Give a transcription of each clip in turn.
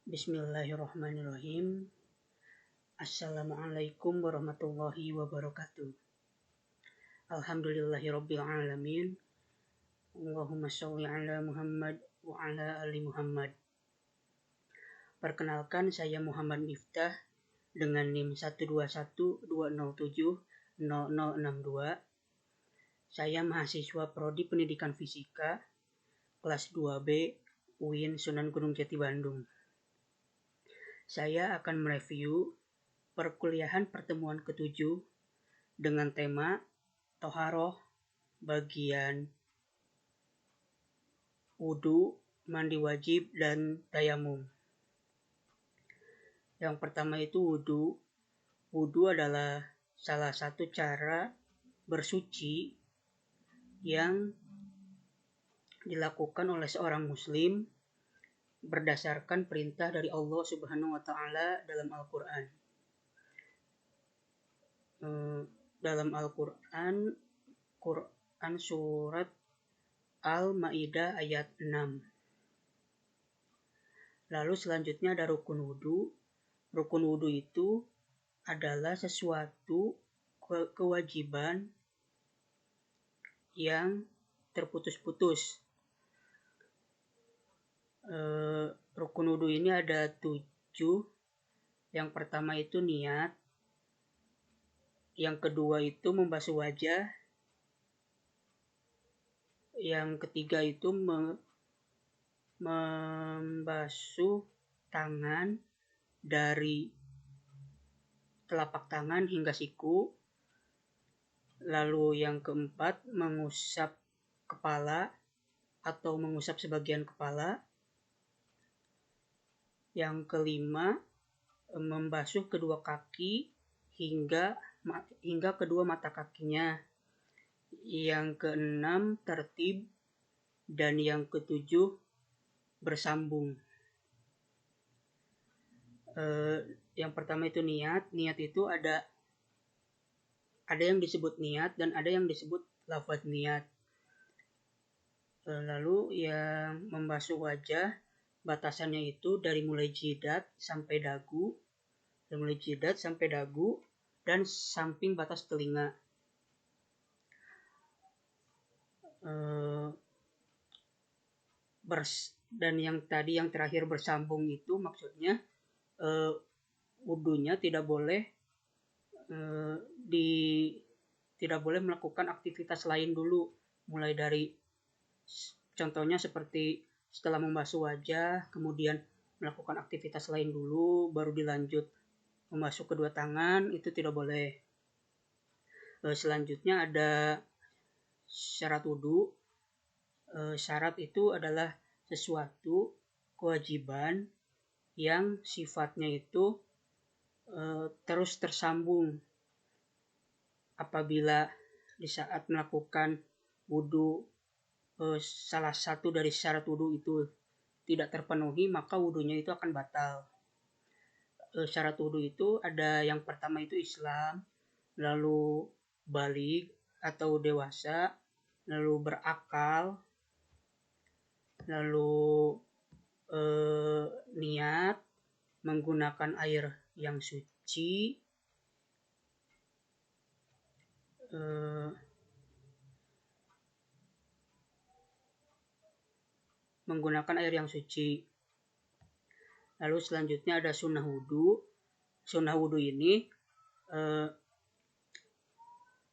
Bismillahirrahmanirrahim. Assalamualaikum warahmatullahi wabarakatuh. Alhamdulillahirabbil alamin. Allahumma sholli ala Muhammad wa ala ali Muhammad. Perkenalkan, saya Muhammad Miftah dengan NIM 12120700062. Saya mahasiswa Prodi Pendidikan Fisika kelas 2B UIN Sunan Gunung Jati Bandung. Saya akan mereview perkuliahan pertemuan ke-7 dengan tema Toharoh bagian wudu, mandi wajib, dan tayamum. Yang pertama itu wudu. Wudu adalah salah satu cara bersuci yang dilakukan oleh seorang muslim berdasarkan perintah dari Allah Subhanahu wa Ta'ala dalam Al-Quran. Dalam Al-Quran, surat Al-Ma'idah ayat 6. Lalu selanjutnya ada rukun wudu. Rukun wudu itu adalah sesuatu kewajiban yang terputus-putus. Rukun wudu ini ada 7. Yang pertama itu niat. Yang kedua itu membasuh wajah. Yang ketiga itu membasuh tangan dari telapak tangan hingga siku. Lalu yang keempat mengusap kepala atau mengusap sebagian kepala. Yang kelima membasuh kedua kaki hingga kedua mata kakinya. Yang keenam tertib, dan yang ketujuh bersambung. Yang pertama itu niat. Niat itu ada yang disebut niat dan ada yang disebut lafaz niat. Lalu yang membasuh wajah, batasannya itu dari mulai jidat sampai dagu, dan samping batas telinga. Dan yang terakhir bersambung itu maksudnya wudunya tidak boleh melakukan aktivitas lain dulu, mulai dari contohnya seperti setelah membasuh wajah kemudian melakukan aktivitas lain dulu baru dilanjut membasuh kedua tangan, itu tidak boleh. Selanjutnya ada syarat wudu. Syarat itu adalah sesuatu kewajiban yang sifatnya itu terus tersambung. Apabila di saat melakukan wudu salah satu dari syarat wudu itu tidak terpenuhi, maka wudunya itu akan batal. Syarat wudu itu ada yang pertama itu Islam, lalu baligh atau dewasa, lalu berakal, lalu niat, menggunakan air yang suci, Lalu selanjutnya ada sunnah wudu. Sunnah wudu ini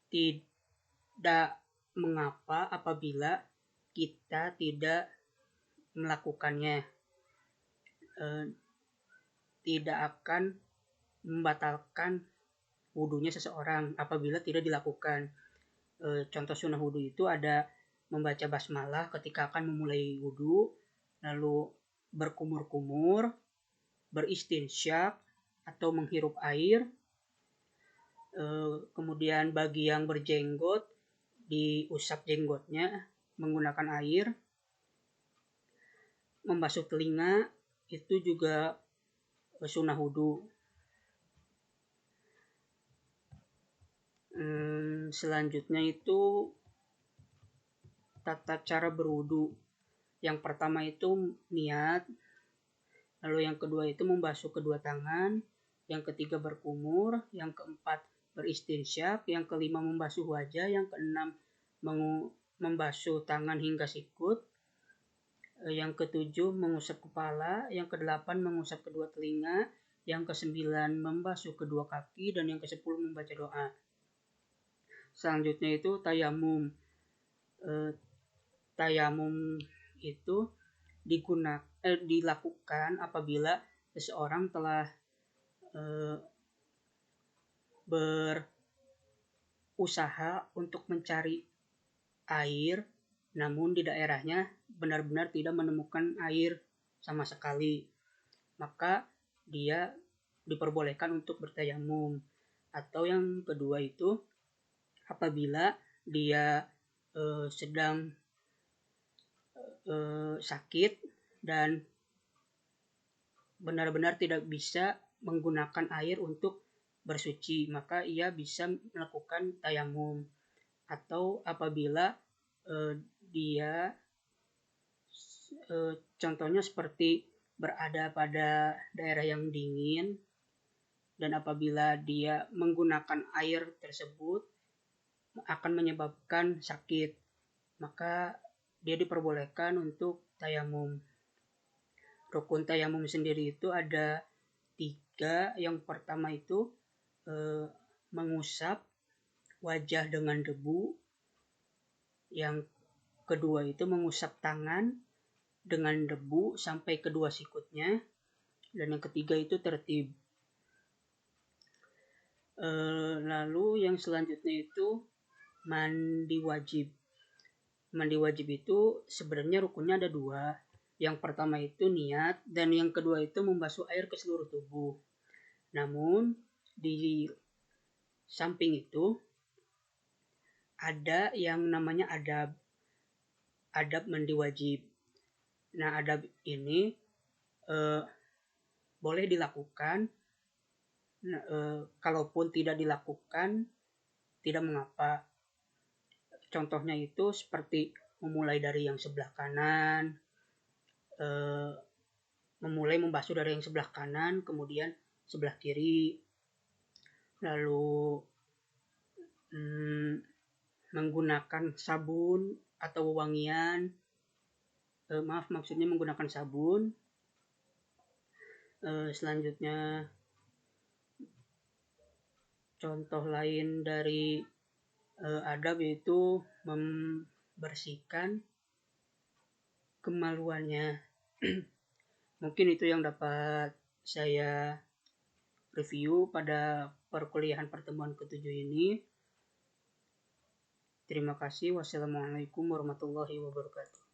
tidak mengapa apabila kita tidak melakukannya. Tidak akan membatalkan wudunya seseorang apabila tidak dilakukan. Contoh sunnah wudu itu ada membaca basmalah ketika akan memulai wudu, lalu berkumur-kumur, beristinsyak atau menghirup air. Kemudian bagi yang berjenggot, diusap jenggotnya menggunakan air. Membasuh telinga itu juga sunnah wudu. Selanjutnya itu tata cara berwudu. Yang pertama itu niat. Lalu yang kedua itu membasuh kedua tangan, yang ketiga berkumur, yang keempat beristinsyaq, yang kelima membasuh wajah, yang keenam membasuh tangan hingga sikut, yang ketujuh mengusap kepala, yang kedelapan mengusap kedua telinga, yang kesembilan membasuh kedua kaki, dan yang kesepuluh membaca doa. Selanjutnya itu tayamum. Tayamum itu dilakukan apabila seseorang telah berusaha untuk mencari air, namun di daerahnya benar-benar tidak menemukan air sama sekali. Maka dia diperbolehkan untuk bertayamum. Atau yang kedua itu apabila dia sedang sakit dan benar-benar tidak bisa menggunakan air untuk bersuci, maka ia bisa melakukan tayamum. Atau apabila dia contohnya seperti berada pada daerah yang dingin, dan apabila dia menggunakan air tersebut akan menyebabkan sakit, maka dia diperbolehkan untuk tayamum. Rukun tayamum sendiri itu ada 3. Yang pertama itu mengusap wajah dengan debu. Yang kedua itu mengusap tangan dengan debu sampai kedua sikutnya. Dan yang ketiga itu tertib. Lalu yang selanjutnya itu mandi wajib. Mandi wajib itu sebenarnya rukunnya ada 2. Yang pertama itu niat, dan yang kedua itu membasuh air ke seluruh tubuh. Namun di samping itu ada yang namanya adab mandi wajib. Nah, adab ini boleh dilakukan. Kalaupun tidak dilakukan tidak mengapa. Contohnya itu seperti memulai dari yang sebelah kanan, memulai membasuh dari yang sebelah kanan, kemudian sebelah kiri, lalu menggunakan sabun atau wewangian, maksudnya menggunakan sabun. Selanjutnya contoh lain dari adab yaitu membersihkan kemaluannya. Mungkin itu yang dapat saya review pada perkuliahan pertemuan ke-7 ini. Terima kasih. Wassalamualaikum warahmatullahi wabarakatuh.